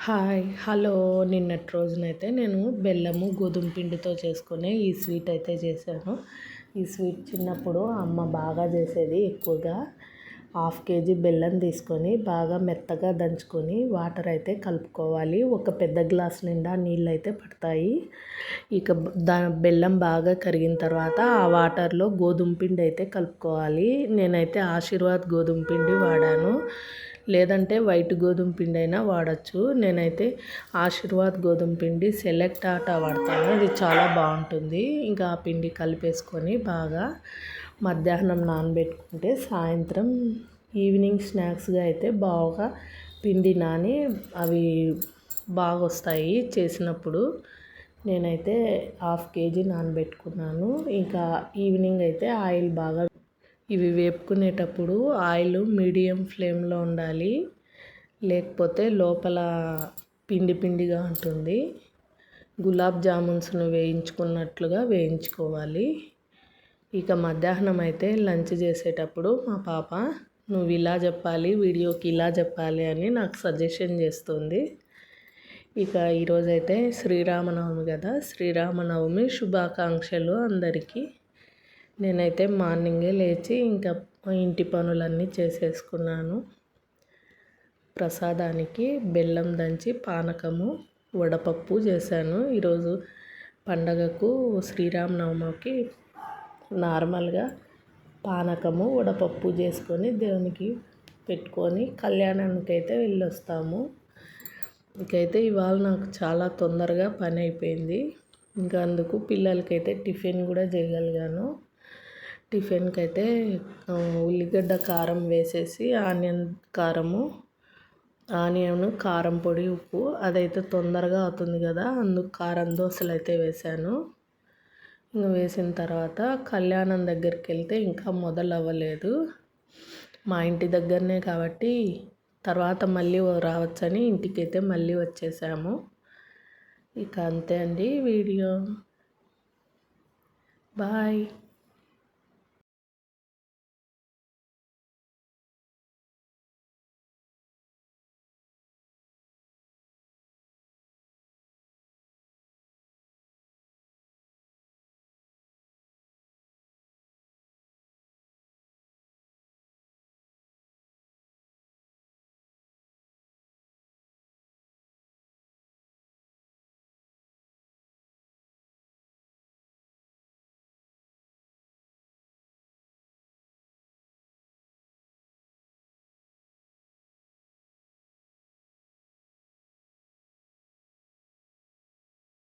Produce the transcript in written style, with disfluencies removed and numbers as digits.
Hi hello నిన్నటి రోజునైతే నేను బెల్లము గోధుమ పిండితో చేసుకునే ఈ స్వీట్ అయితే చేశాను. ఈ స్వీట్ చిన్నప్పుడు అమ్మ బాగా చేసేది. ఎక్కువగా 1/2 కేజీ బెల్లం తీసుకొని బాగా మెత్తగా దంచుకొని వాటర్ అయితే కలుపుకోవాలి. ఒక పెద్ద గ్లాస్ నిండా నీళ్ళు అయితే పడతాయి. ఇక బెల్లం బాగా కరిగిన తర్వాత ఆ వాటర్లో గోధుమ పిండి అయితే కలుపుకోవాలి. నేనైతే ఆశీర్వాద్ గోధుమ పిండి వాడాను, లేదంటే వైట్ గోధుమ పిండి అయినా వాడచ్చు. నేనైతే ఆశీర్వాద్ గోధుమ పిండి సెలెక్ట్ ఆటా వాడతాను, అది చాలా బాగుంటుంది. ఇంకా ఆ పిండి కలిపేసుకొని బాగా మధ్యాహ్నం నానబెట్టుకుంటే సాయంత్రం ఈవినింగ్ స్నాక్స్గా అయితే బాగా పిండి నాని అవి బాగా వస్తాయి చేసినప్పుడు. నేనైతే 1/2 కేజీ నానబెట్టుకున్నాను. ఇంకా ఈవినింగ్ అయితే ఆయిల్ బాగా ఇవి వేపుకునేటప్పుడు ఆయిల్ మీడియం ఫ్లేమ్లో ఉండాలి, లేకపోతే లోపల పిండి పిండిగా ఉంటుంది. గులాబ్ జామున్స్ను వేయించుకున్నట్లుగా వేయించుకోవాలి. ఇక మధ్యాహ్నం అయితే లంచ్ చేసేటప్పుడు మా పాప నువ్వు ఇలా చెప్పాలి, వీడియోకి ఇలా చెప్పాలి అని నాకు సజెషన్ చేస్తుంది. ఇక ఈరోజైతే శ్రీరామనవమి కదా, శ్రీరామనవమి శుభాకాంక్షలు అందరికీ. నేనైతే మార్నింగే లేచి ఇంకా ఇంటి పనులన్నీ చేసేసుకున్నాను. ప్రసాదానికి బెల్లం దంచి పానకము వడపప్పు చేశాను. ఈరోజు పండగకు శ్రీరామనవమికి నార్మల్గా పానకము వడపప్పు చేసుకొని దేవునికి పెట్టుకొని కళ్యాణానికి అయితే వెళ్ళొస్తాము. ఇంకైతే ఇవాళ నాకు చాలా తొందరగా పని అయిపోయింది. ఇంకా అందుకు పిల్లలకైతే టిఫిన్ కూడా చేయగలిగాను. టిఫిన్కి అయితే ఉల్లిగడ్డ కారం వేసేసి ఆనియన్ కారం పొడి ఉప్పు అదైతే తొందరగా అవుతుంది కదా, అందుకు కారం దోశలు అయితే వేశాను. ఇంకా వేసిన తర్వాత కళ్యాణం దగ్గరికి వెళ్తే ఇంకా మొదలు అవ్వలేదు. మా ఇంటి దగ్గరనే కాబట్టి తర్వాత మళ్ళీ రావచ్చని ఇంటికైతే మళ్ళీ వచ్చేసాము. ఇక అంతే అండి వీడియో. బాయ్.